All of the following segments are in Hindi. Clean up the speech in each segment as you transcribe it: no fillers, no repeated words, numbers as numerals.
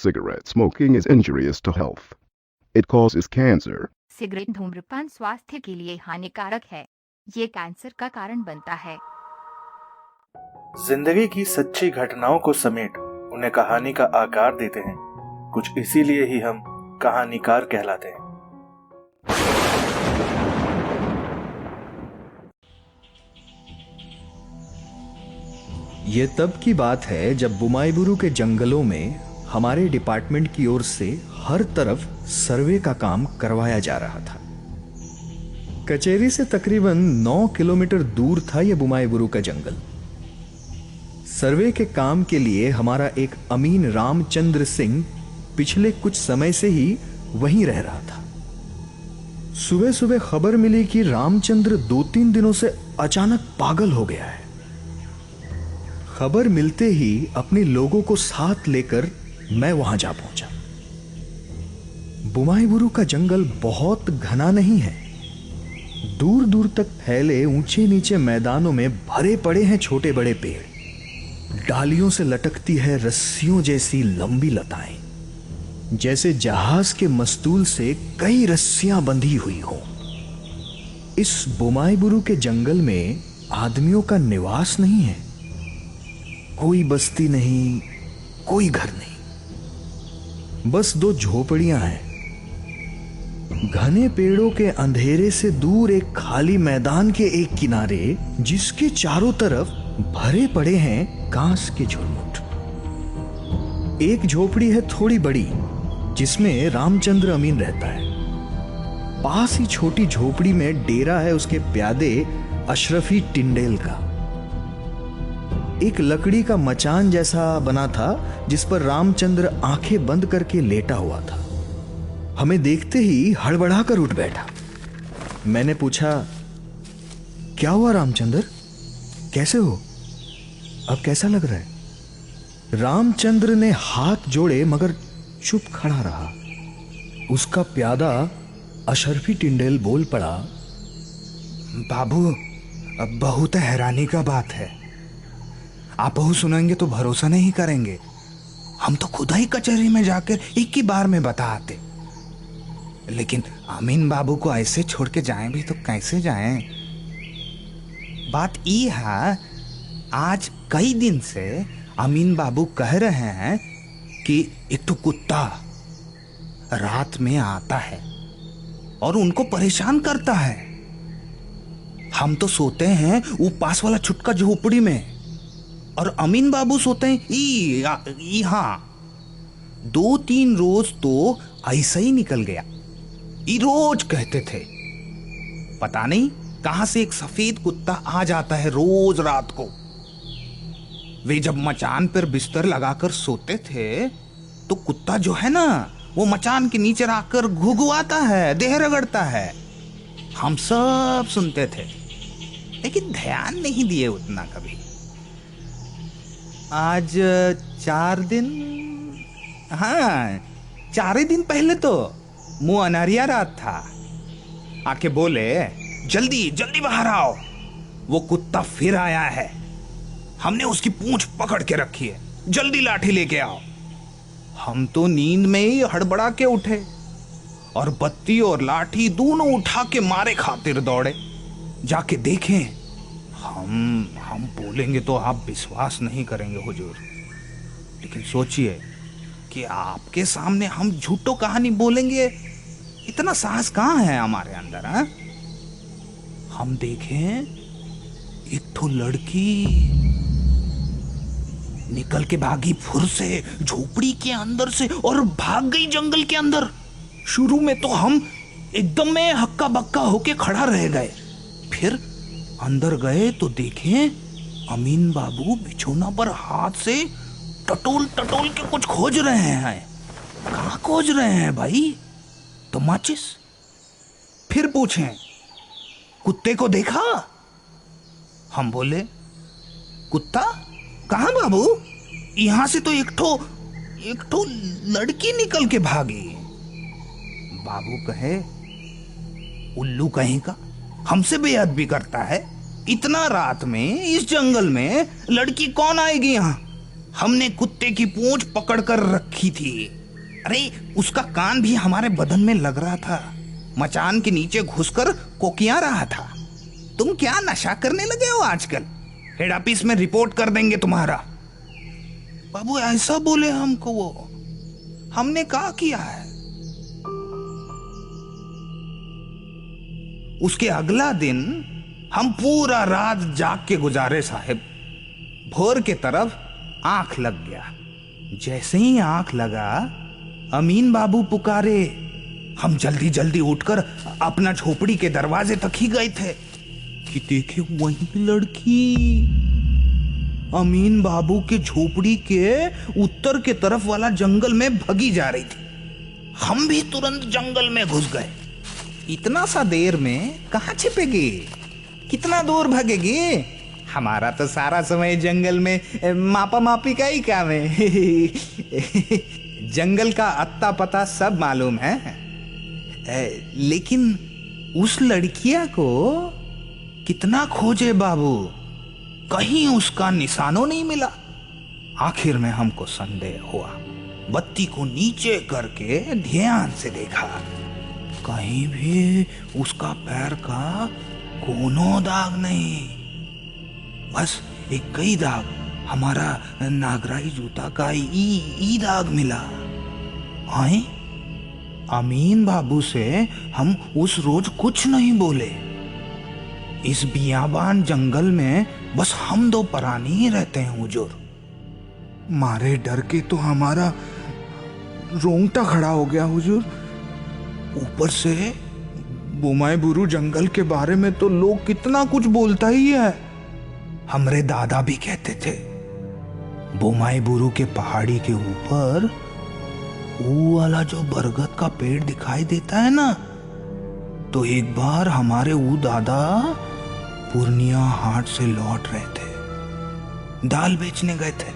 cigarette smoking is injurious to health. It causes cancer. Cigarette धूम्रपान स्वास्थ्य के लिए हानिकारक है। ये कैंसर का कारण बनता है। जिंदगी की सच्ची घटनाओं को समेट उन्हें कहानी का आकार देते हैं। कुछ इसीलिए ही हम कहानीकार कहलाते हैं। ये तब की बात है जब बुमाईबुरु के जंगलों में हमारे डिपार्टमेंट की ओर से हर तरफ सर्वे का काम करवाया जा रहा था। कचेरी से तकरीबन 9 किलोमीटर दूर था यह बुमाईबुरु का जंगल। सर्वे के काम के लिए हमारा एक अमीन रामचंद्र सिंह पिछले कुछ समय से ही वहीं रह रहा था। सुबह सुबह खबर मिली कि रामचंद्र 2-3 दिनों से अचानक पागल हो गया है। खबर मिलते ही अपने लोगों को साथ लेकर मैं वहां जा पहुंचा। बुमाईबुरु का जंगल बहुत घना नहीं है। दूर दूर तक फैले ऊंचे नीचे मैदानों में भरे पड़े हैं छोटे बड़े पेड़। डालियों से लटकती है रस्सियों जैसी लंबी लताएं, जैसे जहाज के मस्तूल से कई रस्सियां बंधी हुई हो। इस बुमाईबुरु के जंगल में आदमियों का निवास नहीं है। कोई बस्ती नहीं, कोई घर नहीं, बस 2 झोपड़ियां हैं। घने पेड़ों के अंधेरे से दूर एक खाली मैदान के एक किनारे, जिसके चारों तरफ भरे पड़े हैं घास के झुरमुट। एक झोपड़ी है थोड़ी बड़ी, जिसमें रामचंद्र अमीन रहता है। पास ही छोटी झोपड़ी में डेरा है उसके प्यादे अशरफी टिंडेल का। एक लकड़ी का मचान जैसा बना था जिस पर रामचंद्र आंखें बंद करके लेटा हुआ था। हमें देखते ही हड़बड़ाकर उठ बैठा। मैंने पूछा, क्या हुआ रामचंद्र, कैसे हो, अब कैसा लग रहा है? रामचंद्र ने हाथ जोड़े मगर चुप खड़ा रहा। उसका प्यादा अशरफी टिंडेल बोल पड़ा, बाबू, अब बहुत हैरानी का बात है। आप बहु सुनेंगे तो भरोसा नहीं करेंगे। हम तो खुद ही कचहरी में जाकर एक ही बार में बता आते, लेकिन अमीन बाबू को ऐसे छोड़ के जाएं भी तो कैसे जाएं? बात ये है, आज कई दिन से अमीन बाबू कह रहे हैं कि एक तो कुत्ता रात में आता है और उनको परेशान करता है। हम तो सोते हैं वो पास वाला छुटका झोपड़ी में, और अमीन बाबू सोते हैं यहाँ। 2-3 रोज तो ऐसा ही निकल गया। ये रोज कहते थे। पता नहीं कहां से एक सफेद कुत्ता आ जाता है रोज रात को। वे जब मचान पर बिस्तर लगाकर सोते थे तो कुत्ता जो है ना, वो मचान के नीचे आकर घुघुआता है, देह रगड़ता है। हम सब सुनते थे, लेकिन ध्यान नहीं दिए उतना कभी। आज 4 दिन, हाँ 4 दिन पहले तो मुंह अनारिया रात था। आके बोले, जल्दी जल्दी बाहर आओ, वो कुत्ता फिर आया है। हमने उसकी पूंछ पकड़ के रखी है, जल्दी लाठी लेके आओ। हम तो नींद में ही हड़बड़ा के उठे और बत्ती और लाठी दोनों उठा के मारे खातिर दौड़े। जाके देखें, हम बोलेंगे तो आप विश्वास नहीं करेंगे हुजूर, लेकिन सोचिए कि आपके सामने हम झूठो कहानी बोलेंगे, इतना साहस कहाँ है हमारे अंदर? हा? हम देखें, एक तो लड़की निकल के भागी फुर से झोपड़ी के अंदर से और भाग गई जंगल के अंदर। शुरू में तो हम एकदम में हक्का बक्का होके खड़ा रह गए, फिर अंदर गए तो देखें अमीन बाबू बिछोना पर हाथ से टटोल टटोल के कुछ खोज रहे हैं। कहाँ खोज रहे हैं भाई? तो माचिस। फिर पूछें, कुत्ते को देखा? हम बोले, कुत्ता कहाँ बाबू? यहाँ से तो एक ठो लड़की निकल के भागी। बाबू कहे, उल्लू कहीं का, हमसे बेअदबी करता है। इतना रात में इस जंगल में लड़की कौन आएगी यहाँ? हमने कुत्ते की पूंछ पकड़कर रखी थी। अरे उसका कान भी हमारे बदन में लग रहा था, मचान के नीचे घुसकर कोकिया रहा था। तुम क्या नशा करने लगे हो आजकल? हेड ऑफिस में रिपोर्ट कर देंगे तुम्हारा। बाबू ऐसा बोले हमको, वो हमने क्या किया है? उसके अगला दिन हम पूरा रात जाग के गुजारे साहब। भोर के तरफ आंख लग गया। जैसे ही आंख लगा अमीन बाबू पुकारे। हम जल्दी जल्दी उठकर अपना झोपड़ी के दरवाजे तक ही गए थे कि देखे वही लड़की अमीन बाबू के झोपड़ी के उत्तर के तरफ वाला जंगल में भगी जा रही थी। हम भी तुरंत जंगल में घुस गए। इतना सा देर में कहां छिपेगी, कितना दूर भागेगी? हमारा तो सारा समय जंगल में मापा मापी का ही काम है। जंगल का अत्ता पता सब मालूम है। लेकिन उस लड़किया को कितना खोजे बाबू, कहीं उसका निशानो नहीं मिला। आखिर में हमको संदेह हुआ। बत्ती को नीचे करके ध्यान से देखा, कहीं भी उसका पैर का कोनो दाग नहीं, बस एक कई दाग हमारा नागराई जूता का ई दाग मिला। आए अमीन बाबू से हम उस रोज कुछ नहीं बोले। इस बियाबान जंगल में बस हम दो प्राणी ही रहते हैं हुजूर। मारे डर के तो हमारा रोंगटा खड़ा हो गया हुजूर। ऊपर से बुमाई बुरु जंगल के बारे में तो लोग कितना कुछ बोलता ही है। हमरे दादा भी कहते थे बुमाई बुरु के पहाड़ी के ऊपर वो वाला जो बरगद का पेड़ दिखाई देता है ना, तो एक बार हमारे वो दादा पूर्णिया हाट से लौट रहे थे, दाल बेचने गए थे।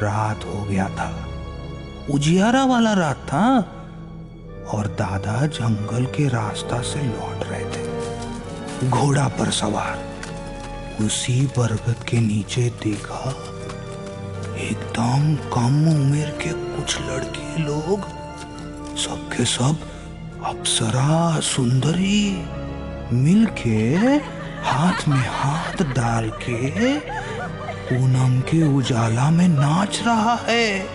रात हो गया था, उजियारा वाला रात था, और दादा जंगल के रास्ता से लौट रहे थे घोड़ा पर सवार। उसी बरगद के नीचे देखा एकदम कम उम्र के कुछ लड़के लोग, सबके सब अप्सरा सुंदरी, मिलके हाथ में हाथ डाल के पूनम के उजाला में नाच रहा है।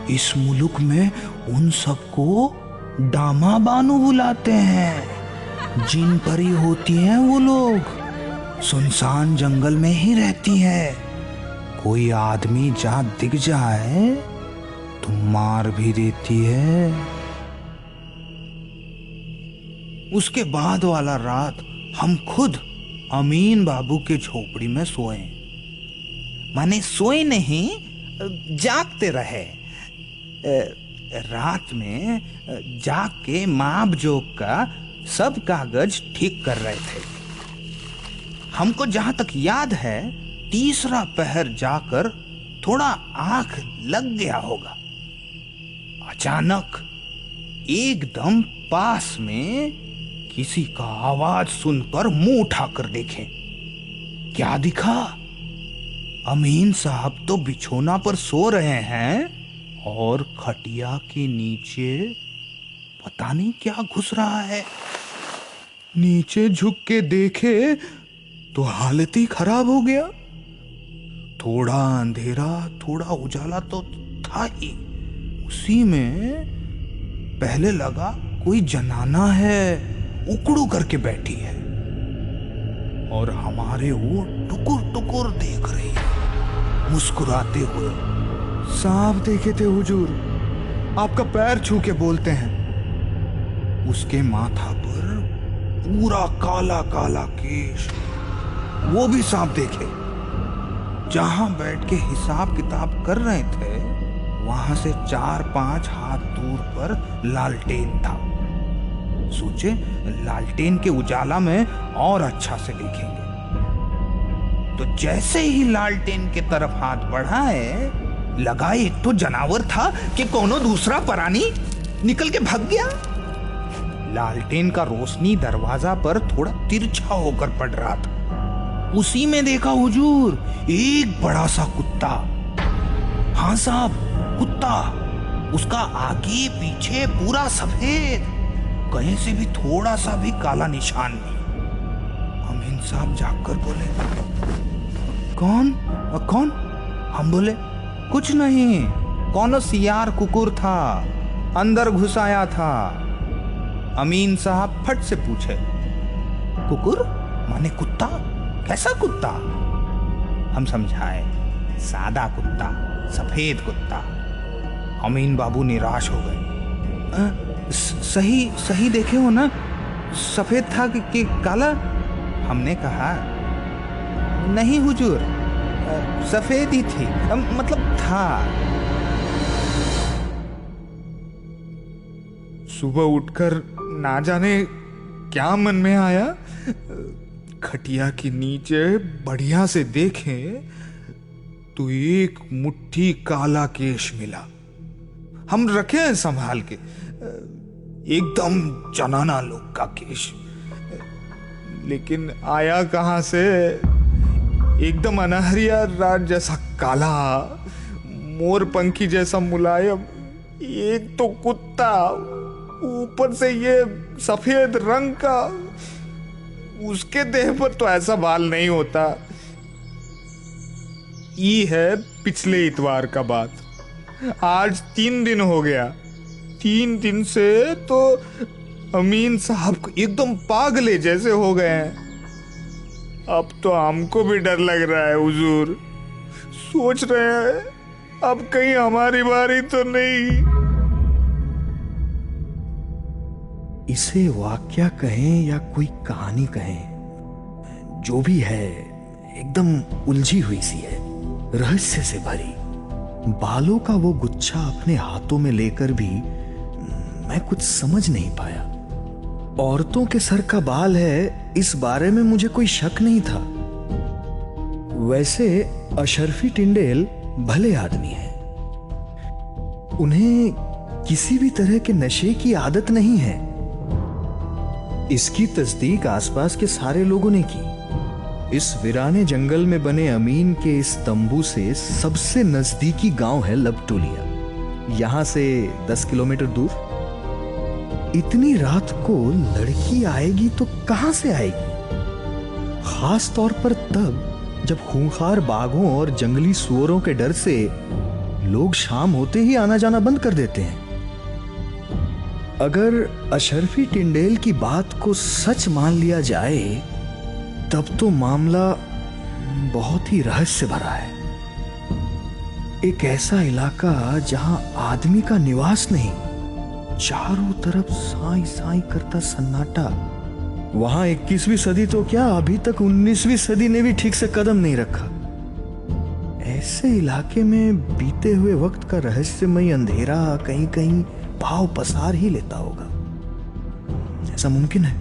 इस मुल्क में उन सबको डामा बानू बुलाते हैं। जिन परी होती हैं वो लोग, सुनसान जंगल में ही रहती हैं। कोई आदमी जहां दिख जाए तो मार भी देती है। उसके बाद वाला रात हम खुद अमीन बाबू के झोपड़ी में सोए। माने सोए नहीं, जागते रहे। रात में जाग के माप जोक का सब कागज ठीक कर रहे थे। हमको जहां तक याद है तीसरा पहर जाकर थोड़ा आंख लग गया होगा। अचानक एकदम पास में किसी का आवाज सुनकर मुंह उठाकर देखें। क्या दिखा? अमीन साहब तो बिछोना पर सो रहे हैं और खटिया के नीचे पता नहीं क्या घुस रहा है। नीचे झुक के देखे तो हालत ही खराब हो गया। थोड़ा अंधेरा थोड़ा उजाला तो था ही। उसी में पहले लगा कोई जनाना है, उकड़ू करके बैठी है और हमारे वो टुकुर टुकुर देख रही है मुस्कुराते हुए। सांप देखे थे हुजूर, आपका पैर छू के बोलते हैं। उसके माथा पर पूरा काला काला केश, वो भी सांप देखे। जहां बैठ के हिसाब किताब कर रहे थे वहां से 4-5 हाथ दूर पर लालटेन था। सोचे लालटेन के उजाला में और अच्छा से देखेंगे। तो जैसे ही लालटेन के तरफ हाथ बढ़ाए, लगा एक तो जानवर था कि कोनो दूसरा प्राणी निकल के भाग गया। लालटेन का रोशनी दरवाजा पर थोड़ा तिरछा होकर पड़ रहा था। उसी में देखा हुजूर एक बड़ा सा कुत्ता हाँ साहब, कुत्ता, उसका आगे पीछे पूरा सफेद, कहीं से भी थोड़ा सा भी काला निशान नहीं। अमीन साहब जाकर बोले, कौन कौन? हम बोले, कुछ नहीं, कौन सियार कुकुर था, अंदर घुस आया था। अमीन साहब फट से पूछे, कुकुर माने कुत्ता? कैसा कुत्ता? हम समझाए, सादा कुत्ता, सफेद कुत्ता। अमीन बाबू निराश हो गए। सही देखे हो ना, सफेद था कि काला? हमने कहा, नहीं हुजूर, सफेद ही थी, मतलब था। सुबह उठकर ना जाने क्या मन में आया, खटिया के नीचे बढ़िया से देखें तो एक मुट्ठी काला केश मिला। हम रखे हैं संभाल के, एकदम जनाना लोग का केश, लेकिन आया कहां से? एकदम अनहरिया रात जैसा काला, मोर पंखी जैसा मुलायम, एक तो कुत्ता, ऊपर से ये सफेद रंग का। उसके देह पर तो ऐसा बाल नहीं होता। ये है पिछले इतवार का बात। आज 3 दिन हो गया। 3 दिन से तो अमीन साहब को एकदम पागले जैसे हो गए हैं। अब तो हमको भी डर लग रहा है हुजूर। सोच रहे हैं अब कहीं हमारी बारी तो नहीं। इसे वाक्या कहें या कोई कहानी कहें, जो भी है एकदम उलझी हुई सी है, रहस्य से भरी। बालों का वो गुच्छा अपने हाथों में लेकर भी मैं कुछ समझ नहीं पाया। औरतों के सर का बाल है, इस बारे में मुझे कोई शक नहीं था। वैसे अशरफी टिंडेल भले आदमी हैं, उन्हें किसी भी तरह के नशे की आदत नहीं है। इसकी तस्दीक आसपास के सारे लोगों ने की। इस वीराने जंगल में बने अमीन के इस तंबू से सबसे नजदीकी गांव है लबटोलिया, यहां से 10 किलोमीटर दूर। इतनी रात को लड़की आएगी तो कहां से आएगी? खास तौर पर तब जब खूंखार बाघों और जंगली सुअरों के डर से लोग शाम होते ही आना जाना बंद कर देते हैं। अगर अशरफी टिंडेल की बात को सच मान लिया जाए तब तो मामला बहुत ही रहस्य भरा है। एक ऐसा इलाका जहां आदमी का निवास नहीं, चारों तरफ साई साई करता सन्नाटा। वहां 21वीं सदी तो क्या, अभी तक 19वीं सदी ने भी ठीक से कदम नहीं रखा। ऐसे इलाके में बीते हुए वक्त का रहस्यमय अंधेरा कहीं कहीं भाव पसार ही लेता होगा। ऐसा मुमकिन है?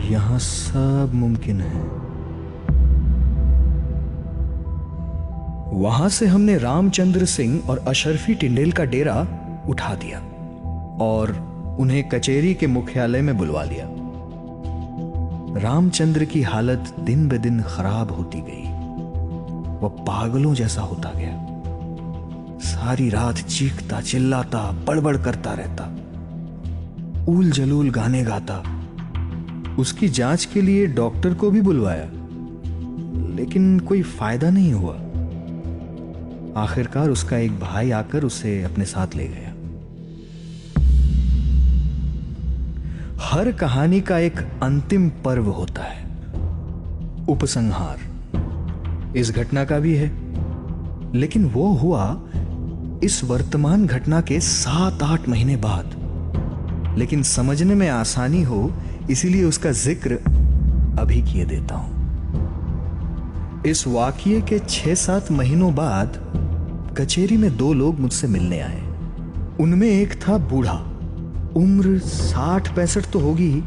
यहां सब मुमकिन है। वहां से हमने रामचंद्र सिंह और अशरफी टिंडेल का डेरा उठा दिया और उन्हें कचेरी के मुख्यालय में बुलवा लिया। रामचंद्र की हालत दिन ब दिन खराब होती गई। वह पागलों जैसा होता गया। सारी रात चीखता चिल्लाता बड़बड़ करता रहता, ऊल जलूल गाने गाता। उसकी जांच के लिए डॉक्टर को भी बुलवाया, लेकिन कोई फायदा नहीं हुआ। आखिरकार उसका एक भाई आकर उसे अपने साथ ले गया। हर कहानी का एक अंतिम पर्व होता है, उपसंहार। इस घटना का भी है, लेकिन वो हुआ इस वर्तमान घटना के 7-8 महीने बाद। लेकिन समझने में आसानी हो इसीलिए उसका जिक्र अभी किए देता हूं। इस वाकये के 6-7 महीनों बाद कचेरी में 2 लोग मुझसे मिलने आए। उनमें एक था बूढ़ा, उम्र 60-65 तो होगी ही।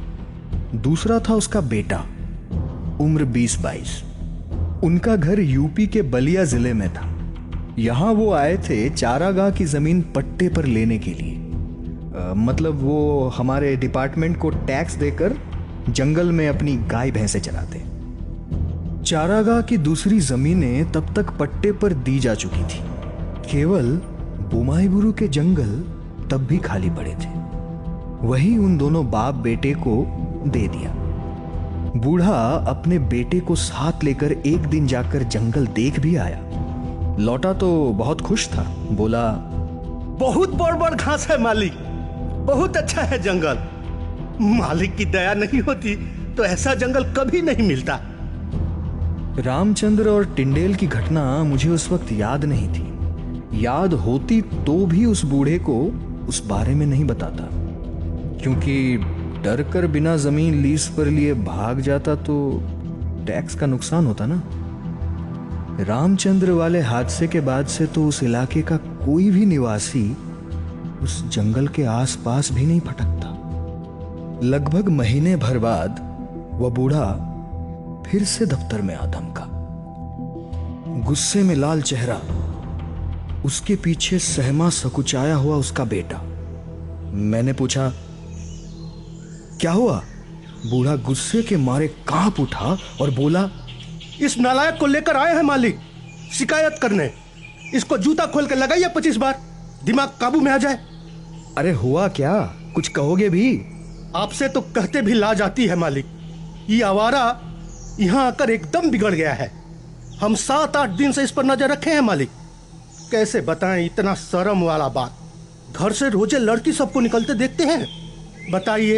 दूसरा था उसका बेटा, उम्र 20-22। उनका घर यूपी के बलिया जिले में था। यहां वो आए थे चारागाह की जमीन पट्टे पर लेने के लिए। मतलब वो हमारे डिपार्टमेंट को टैक्स देकर जंगल में अपनी गाय भैंसे चराते। चारागाह की दूसरी जमीनें तब तक पट्टे पर दी जा चुकी थी। केवल बुमाईबुरु के जंगल तब भी खाली पड़े थे। वही उन दोनों बाप बेटे को दे दिया। बूढ़ा अपने बेटे को साथ लेकर एक दिन जाकर जंगल देख भी आया। लौटा तो बहुत खुश था। बोला, बहुत बड़ बड़ घास है मालिक, बहुत अच्छा है जंगल। मालिक की दया नहीं होती तो ऐसा जंगल कभी नहीं मिलता। रामचंद्र और टिंडेल की घटना मुझे उस वक्त याद नहीं थी। याद होती तो भी उस बूढ़े को उस बारे में नहीं बताता, क्योंकि डर कर बिना जमीन लीज पर लिए भाग जाता तो टैक्स का नुकसान होता ना। रामचंद्र वाले हादसे के बाद से तो उस इलाके का कोई भी निवासी उस जंगल के आसपास भी नहीं फटकता। लगभग महीने भर बाद वह बूढ़ा फिर से दफ्तर में आ धमका। गुस्से में लाल चेहरा, उसके पीछे सहमा सकुचाया हुआ उसका बेटा। मैंने पूछा, क्या हुआ? बूढ़ा गुस्से के मारे कांप उठा और बोला, इस नालायक को लेकर आए हैं मालिक, शिकायत करने। इसको जूता खोल के लगाइए 25 बार, दिमाग काबू में आ जाए। अरे हुआ क्या? कुछ कहोगे भी? आपसे तो कहते भी ला जाती है मालिक। ये आवारा यहाँ आकर एकदम बिगड़ गया है। हम 7-8 दिन से इस पर नजर रखे हैं मालिक। कैसे बताएं इतना शर्म वाला बात। घर से रोजे लड़की सबको निकलते देखते हैं। बताइए,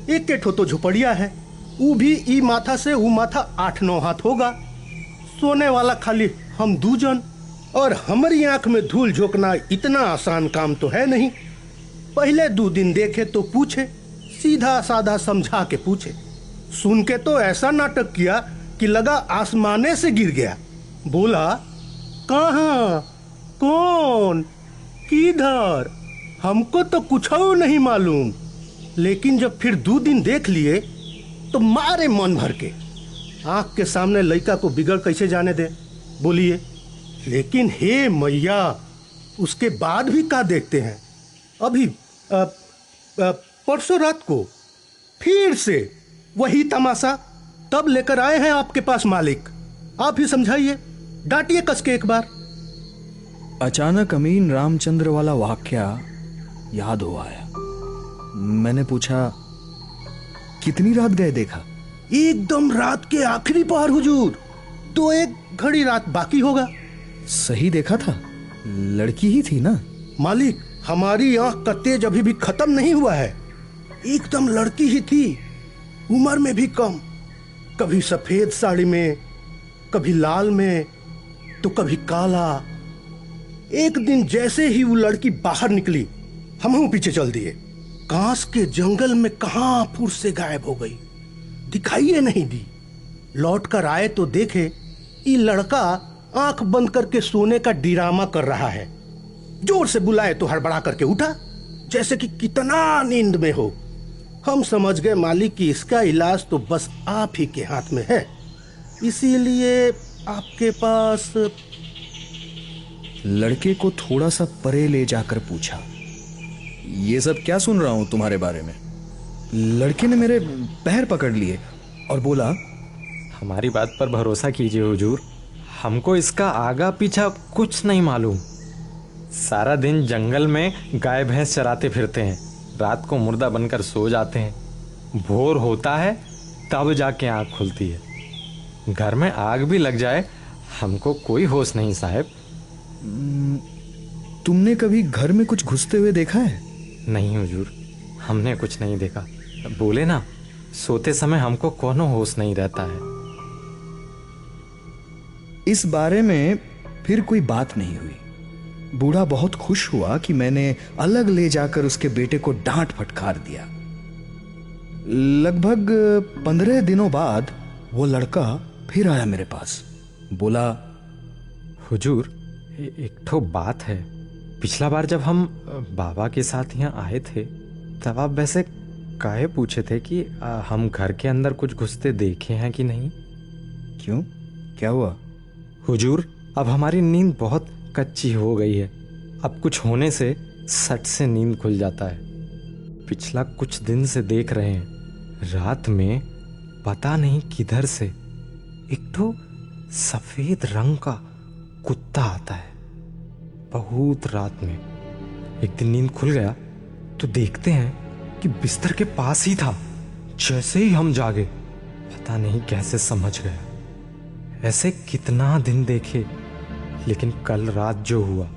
एक ठो तो झुपड़िया है, वो भी ई माथा से वो माथा 8-9 हाथ होगा। सोने वाला खाली हम 2 जन, और हमारी आंख में धूल झोंकना इतना आसान काम तो है नहीं। पहले 2 दिन देखे तो पूछे, सीधा साधा समझा के पूछे। सुन के तो ऐसा नाटक किया कि लगा आसमाने से गिर गया। बोला, कहाँ, कौन, किधर? हमको तो कुछ नहीं मालूम। लेकिन जब फिर 2 दिन देख लिए तो मारे मन भर के। आंख के सामने लड़का को बिगड़ कैसे जाने दे, बोलिए। लेकिन हे मैया, उसके बाद भी क्या देखते हैं। अभी परसों रात को फिर से वही तमाशा। तब लेकर आए हैं आपके पास मालिक। आप ही समझाइए, डांटिए कस के एक बार। अचानक अमीन रामचंद्र वाला वाक्या याद हो आया। मैंने पूछा, कितनी रात गए देखा? एकदम रात के आखिरी पहर हुजूर, तो 1 घड़ी रात बाकी होगा। सही देखा था? लड़की ही थी ना? मालिक, हमारी आंख का तेज अभी भी खत्म नहीं हुआ है। एकदम लड़की ही थी, उम्र में भी कम। कभी सफेद साड़ी में, कभी लाल में, तो कभी काला। एक दिन जैसे ही वो लड़की बाहर निकली, हम पीछे चल दिए। कांस के जंगल में कहां फुर से गायब हो गई, दिखाई नहीं दी। लौट कर आए तो देखे ये लड़का आंख बंद करके सोने का डिरामा कर रहा है। जोर से बुलाए तो हड़बड़ा करके उठा, जैसे कि कितना नींद में हो। हम समझ गए मालिक कि इसका इलाज तो बस आप ही के हाथ में है, इसीलिए आपके पास। लड़के को थोड़ा सा परे ले जाकर पूछा, ये सब क्या सुन रहा हूं तुम्हारे बारे में? लड़के ने मेरे पैर पकड़ लिए और बोला, हमारी बात पर भरोसा कीजिए हुजूर, हमको इसका आगा पीछा कुछ नहीं मालूम। सारा दिन जंगल में गाय भैंस चराते फिरते हैं, रात को मुर्दा बनकर सो जाते हैं। भोर होता है तब जाके आँख खुलती है। घर में आग भी लग जाए हमको कोई होश नहीं साहब। तुमने कभी घर में कुछ घुसते हुए देखा है? नहीं हुजूर, हमने कुछ नहीं देखा। बोले ना, सोते समय हमको कोनो होश नहीं रहता है। इस बारे में फिर कोई बात नहीं हुई। बूढ़ा बहुत खुश हुआ कि मैंने अलग ले जाकर उसके बेटे को डांट फटकार दिया। लगभग 15 दिनों बाद वो लड़का फिर आया मेरे पास। बोला, हुजूर, एक ठो बात है। पिछला बार जब हम बाबा के साथ यहाँ आए थे तब आप वैसे काहे पूछे थे कि हम घर के अंदर कुछ घुसते देखे हैं कि नहीं? क्यों, क्या हुआ? हुजूर, अब हमारी नींद बहुत कच्ची हो गई है। अब कुछ होने से सट से नींद खुल जाता है। पिछला कुछ दिन से देख रहे हैं, रात में पता नहीं किधर से एक तो सफेद रंग का कुत्ता आता है। बहुत रात में एक दिन नींद खुल गया तो देखते हैं कि बिस्तर के पास ही था। जैसे ही हम जागे, पता नहीं कैसे समझ गया। ऐसे कितना दिन देखे, लेकिन कल रात जो हुआ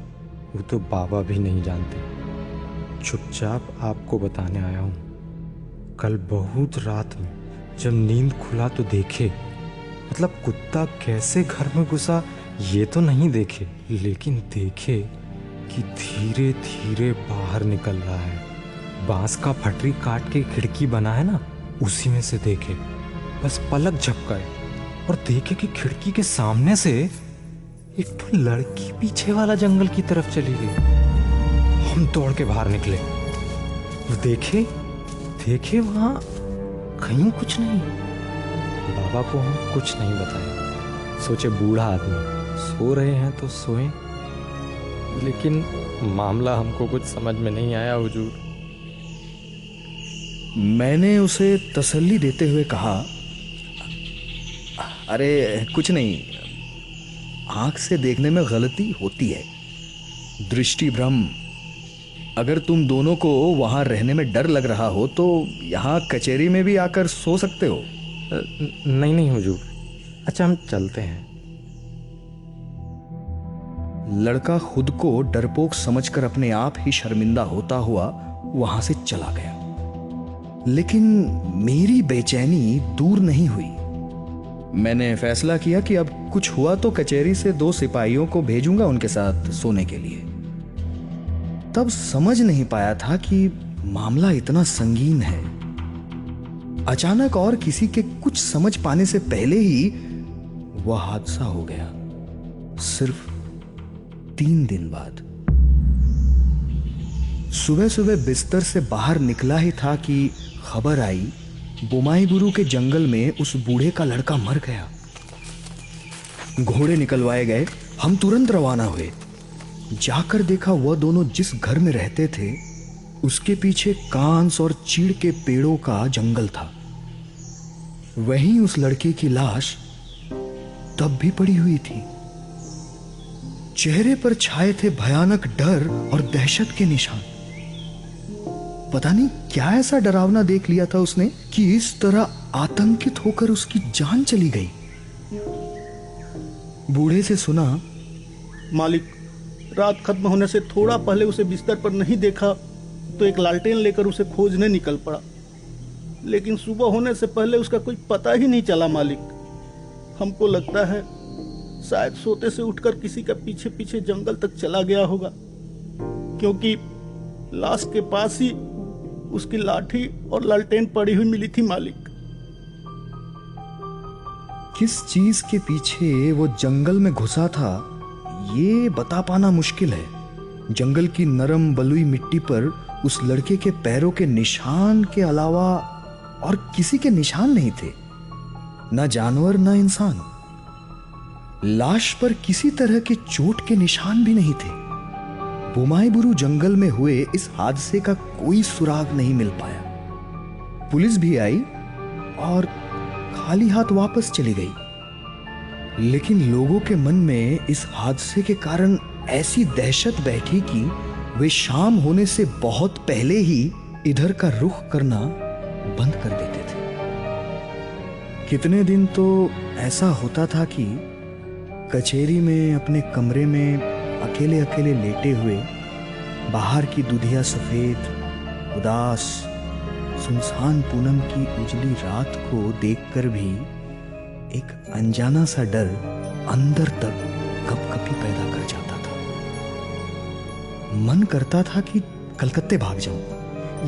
वो तो बाबा भी नहीं जानते। चुपचाप आपको बताने आया हूँ। कल बहुत रात में जब नींद खुला तो देखे, मतलब कुत्ता कैसे घर में घुसा ये तो नहीं देखे, लेकिन देखे कि धीरे धीरे बाहर निकल रहा है। बांस का फटरी काट के खिड़की बना है ना, उसी में से देखे। बस पलक झपकाए और देखे कि खिड़की के सामने से एक तो लड़की पीछे वाला जंगल की तरफ चली गई। हम दौड़ के बाहर निकले, देखे वहां कहीं कुछ नहीं। बाबा को हम कुछ नहीं बताया, सोचे बूढ़ा आदमी सो रहे हैं तो सोए, लेकिन मामला हमको कुछ समझ में नहीं आया हुजूर। मैंने उसे तसल्ली देते हुए कहा, अरे कुछ नहीं, आंख से देखने में गलती होती है, दृष्टि भ्रम। अगर तुम दोनों को वहां रहने में डर लग रहा हो तो यहाँ कचहरी में भी आकर सो सकते हो। नहीं हुजूर, अच्छा हम चलते हैं। लड़का खुद को डरपोक समझकर अपने आप ही शर्मिंदा होता हुआ वहां से चला गया। लेकिन मेरी बेचैनी दूर नहीं हुई। मैंने फैसला किया कि अब कुछ हुआ तो कचहरी से 2 सिपाहियों को भेजूंगा उनके साथ सोने के लिए। तब समझ नहीं पाया था कि मामला इतना संगीन है। अचानक और किसी के कुछ समझ पाने से पहले ही वह हादसा हो गया, सिर्फ 3 दिन बाद। सुबह सुबह बिस्तर से बाहर निकला ही था कि खबर आई बोमाईबुरु के जंगल में उस बूढ़े का लड़का मर गया। घोड़े निकलवाए गए, हम तुरंत रवाना हुए। जाकर देखा वह दोनों जिस घर में रहते थे उसके पीछे कांस और चीड़ के पेड़ों का जंगल था। वहीं उस लड़के की लाश तब भी पड़ी हुई थी। चेहरे पर छाए थे भयानक डर और दहशत के निशान। पता नहीं क्या ऐसा डरावना देख लिया था उसने कि इस तरह आतंकित होकर उसकी जान चली गई। बूढ़े से सुना, मालिक, रात खत्म होने से थोड़ा पहले उसे बिस्तर पर नहीं देखा तो एक लालटेन लेकर उसे खोजने निकल पड़ा, लेकिन सुबह होने से पहले उसका कोई पता ही नहीं चला। मालिक, हमको लगता है शायद सोते से उठकर किसी का पीछे पीछे जंगल तक चला गया होगा, क्योंकि लाश के पास ही उसकी लाठी और लालटेन पड़ी हुई मिली थी। मालिक, किस चीज के पीछे वो जंगल में घुसा था ये बता पाना मुश्किल है। जंगल की नरम बलुई मिट्टी पर उस लड़के के पैरों के निशान के अलावा और किसी के निशान नहीं थे, ना जानवर ना इंसान। लाश पर किसी तरह के चोट के निशान भी नहीं थे। बोमाईबुरु जंगल में हुए इस हादसे का कोई सुराग नहीं मिल पाया। पुलिस भी आई और खाली हाथ वापस चली गई। लेकिन लोगों के मन में इस हादसे के कारण ऐसी दहशत बैठी कि वे शाम होने से बहुत पहले ही इधर का रुख करना बंद कर देते थे। कितने दिन तो ऐसा होता था कि कचहरी में अपने कमरे में अकेले अकेले लेटे हुए बाहर की दुधिया सफेद, उदास, सुनसान पूनम की उजली रात को देखकर भी एक अनजाना सा डर अंदर तक कपकपी पैदा कर जाता था। मन करता था कि कलकत्ते भाग जाऊं,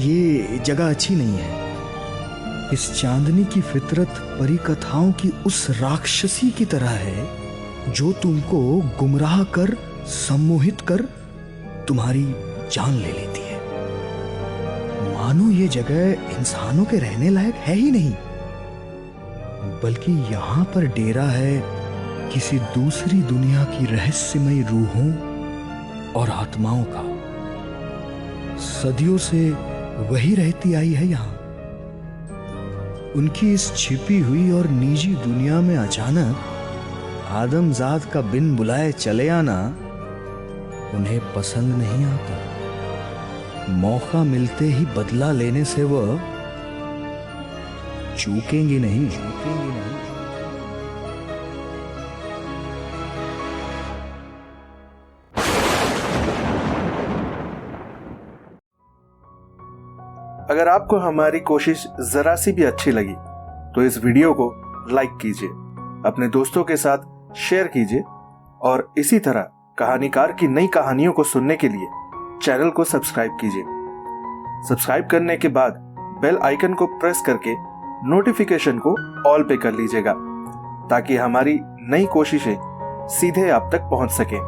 ये जगह अच्छी नहीं है। इस चांदनी की फितरत परी कथाओं की उस राक्षसी की तरह है जो तुमको गुमराह कर, सम्मोहित कर तुम्हारी जान ले लेती है। मानो ये जगह इंसानों के रहने लायक है ही नहीं, बल्कि यहां पर डेरा है किसी दूसरी दुनिया की रहस्यमयी रूहों और आत्माओं का। सदियों से वही रहती आई है यहां। उनकी इस छिपी हुई और निजी दुनिया में अचानक आदमजाद का बिन बुलाए चले आना उन्हें पसंद नहीं आता। मौका मिलते ही बदला लेने से वह चूकेंगी नहीं। अगर आपको हमारी कोशिश जरा सी भी अच्छी लगी तो इस वीडियो को लाइक कीजिए, अपने दोस्तों के साथ शेयर कीजिए और इसी तरह कहानीकार की नई कहानियों को सुनने के लिए चैनल को सब्सक्राइब कीजिए। सब्सक्राइब करने के बाद बेल आइकन को प्रेस करके नोटिफिकेशन को ऑल पे कर लीजिएगा ताकि हमारी नई कोशिशें सीधे आप तक पहुंच सकें।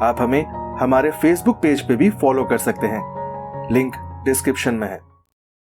आप हमें हमारे फेसबुक पेज पे भी फॉलो कर सकते हैं, लिंक डिस्क्रिप्शन में है।